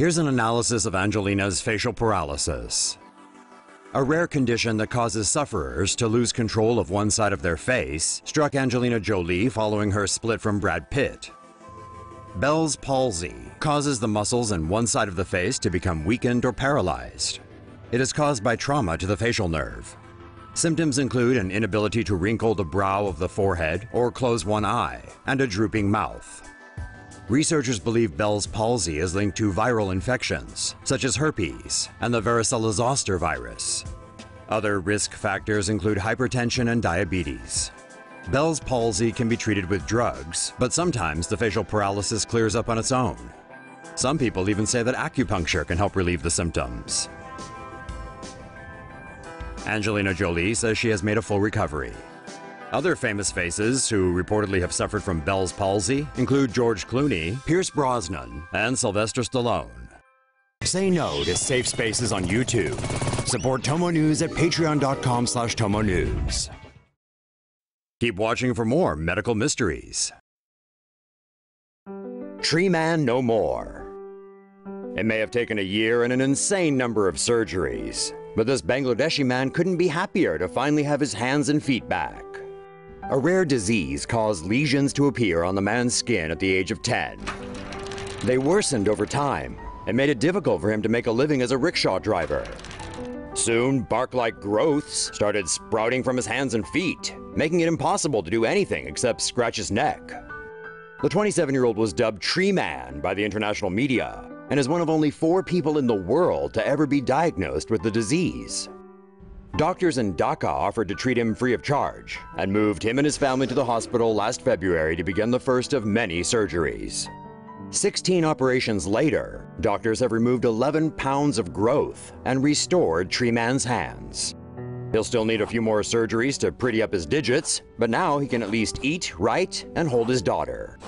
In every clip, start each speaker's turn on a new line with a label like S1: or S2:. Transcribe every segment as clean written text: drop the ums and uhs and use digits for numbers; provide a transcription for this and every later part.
S1: Here's an analysis of Angelina's facial paralysis, a rare condition that causes sufferers to lose control of one side of their face, struck Angelina Jolie following her split from Brad Pitt. Bell's palsy causes the muscles in one side of the face to become weakened or paralyzed. It is caused by trauma to the facial nerve. Symptoms include an inability to wrinkle the brow of the forehead or close one eye, and a drooping mouth. Researchers believe Bell's palsy is linked to viral infections, such as herpes and the varicella-zoster virus. Other risk factors include hypertension and diabetes. Bell's palsy can be treated with drugs, but sometimes the facial paralysis clears up on its own. Some people even say that acupuncture can help relieve the symptoms. Angelina Jolie says she has made a full recovery. Other famous faces who reportedly have suffered from Bell's palsy include George Clooney, Brosnan, and Sylvester Stallone. Say no to safe spaces on YouTube. Support TomoNews at patreon.com/TomoNews. Keep watching for more medical mysteries. Tree Man no more. It may have taken a year and an insane number of surgeries, but this Bangladeshi man couldn't be happier to finally have his hands and feet back. A rare disease caused lesions to appear on the man's skin at the age of 10. They worsened over time and made it difficult for him to make a living as a rickshaw driver. Soon, bark-like growths started sprouting from his hands and feet, making it impossible to do anything except scratch his neck. The 27-year-old was dubbed Tree Man by the international media and is one of only 4 people in the world to ever be diagnosed with the disease. Doctors in Dhaka offered to treat him free of charge and moved him and his family to the hospital last February to begin the first of many surgeries. 16 operations later, doctors have removed 11 pounds of growth and restored Tree Man's hands. He'll still need a few more surgeries to pretty up his digits, but now he can at least eat, write, and hold his daughter.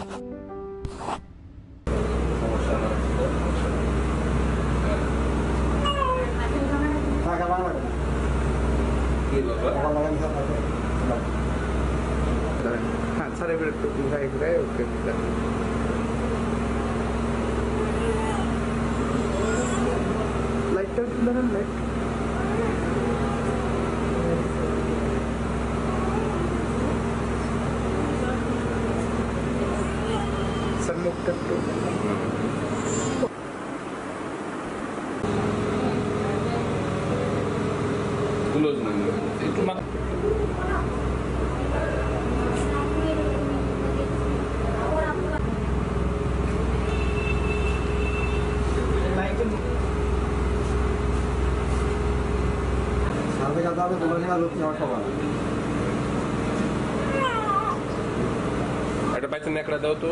S2: একটা বাইতে নেকড়া দাও তো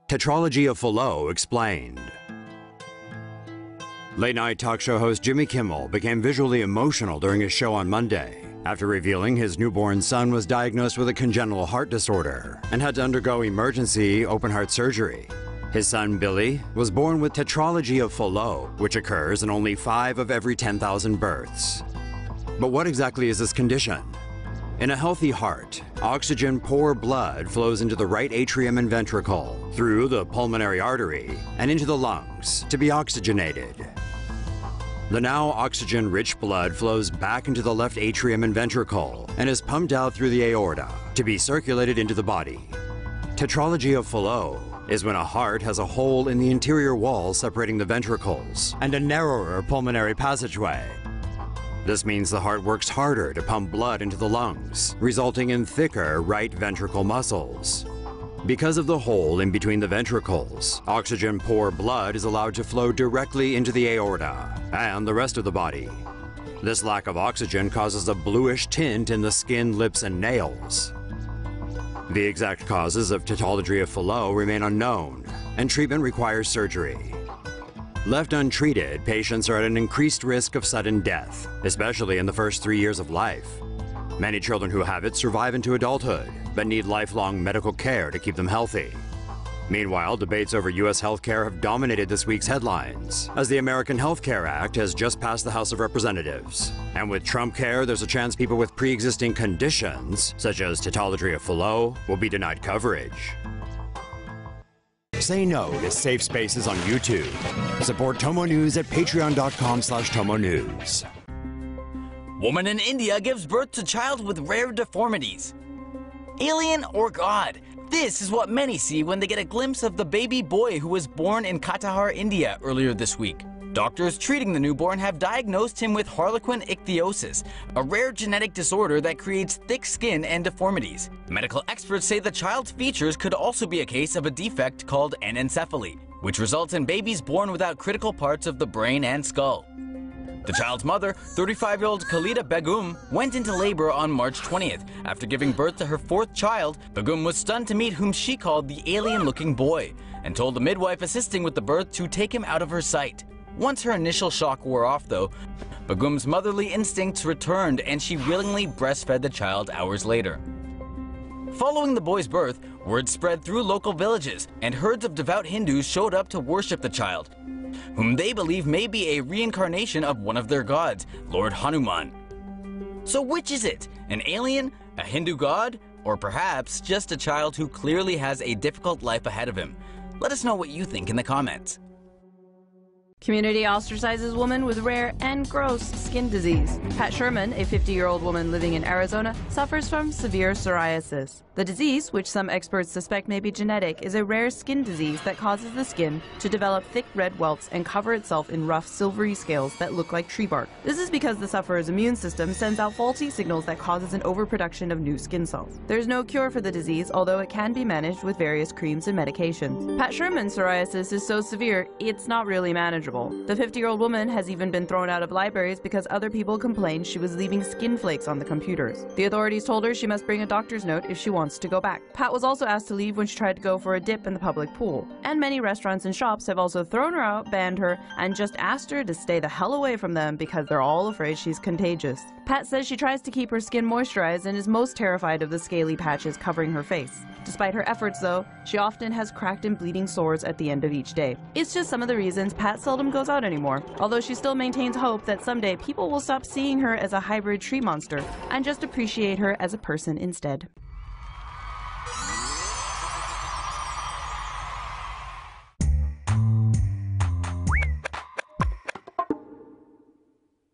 S1: Tetralogy of Fallot explained. Late-night talk show host Jimmy Kimmel became visually emotional during his show on Monday after revealing his newborn son was diagnosed with a congenital heart disorder and had to undergo emergency open-heart surgery. His son, Billy, was born with Tetralogy of Fallot, which occurs in only 5 of every 10,000 births. But what exactly is this condition? In a healthy heart, oxygen-poor blood flows into the right atrium and ventricle, through the pulmonary artery, and into the lungs to be oxygenated. The now oxygen-rich blood flows back into the left atrium and ventricle and is pumped out through the aorta to be circulated into the body. Tetralogy of Fallot is when a heart has a hole in the interior wall separating the ventricles and a narrower pulmonary passageway. This means the heart works harder to pump blood into the lungs, resulting in thicker right ventricle muscles. Because of the hole in between the ventricles, oxygen-poor blood is allowed to flow directly into the aorta and the rest of the body. This lack of oxygen causes a bluish tint in the skin, lips, and nails. The exact causes of Tetralogy of Fallot remain unknown, and treatment requires surgery. Left untreated, patients are at an increased risk of sudden death, especially in the first 3 years of life. Many children who have it survive into adulthood, but need lifelong medical care to keep them healthy. Meanwhile, debates over U.S. healthcare have dominated this week's headlines, as the American Health Care Act has just passed the House of Representatives. And with Trump Care, there's a chance people with pre-existing conditions, such as Tetralogy of Fallot, will be denied coverage. Say no to safe spaces on YouTube. Support TomoNews at patreon.com/TomoNews.
S3: Woman in India gives birth to child with rare deformities. Alien or God? This is what many see when they get a glimpse of the baby boy who was born in Katahar, India earlier this week. Doctors treating the newborn have diagnosed him with harlequin ichthyosis, a rare genetic disorder that creates thick skin and deformities. Medical experts say the child's features could also be a case of a defect called anencephaly, which results in babies born without critical parts of the brain and skull. The child's mother, 35-year-old Khalida Begum, went into labor on March 20th. After giving birth to her fourth child, Begum was stunned to meet whom she called the alien-looking boy, and told the midwife assisting with the birth to take him out of her sight. Once her initial shock wore off, though, Begum's motherly instincts returned and she willingly breastfed the child hours later. Following the boy's birth, word spread through local villages, and herds of devout Hindus showed up to worship the child, whom they believe may be a reincarnation of one of their gods, Lord Hanuman. So which is it? An alien, a Hindu god, or perhaps just a child who clearly has a difficult life ahead of him? Let us know what you think in the comments.
S4: Community ostracizes woman with rare and gross skin disease. Pat Sherman, a 50-year-old woman living in Arizona, suffers from severe psoriasis. The disease, which some experts suspect may be genetic, is a rare skin disease that causes the skin to develop thick red welts and cover itself in rough silvery scales that look like tree bark. This is because the sufferer's immune system sends out faulty signals that causes an overproduction of new skin cells. There's no cure for the disease, although it can be managed with various creams and medications. Pat Sherman's psoriasis is so severe, it's not really manageable. The 50-year-old woman has even been thrown out of libraries because other people complained she was leaving skin flakes on the computers. The authorities told her she must bring a doctor's note if she wants to go back. Pat was also asked to leave when she tried to go for a dip in the public pool. And many restaurants and shops have also thrown her out, banned her, and just asked her to stay the hell away from them because they're all afraid she's contagious. Pat says she tries to keep her skin moisturized and is most terrified of the scaly patches covering her face. Despite her efforts, though, she often has cracked and bleeding sores at the end of each day. It's just some of the reasons Pat seldom goes out anymore, although she still maintains hope that someday people will stop seeing her as a hybrid tree monster and just appreciate her as a person instead.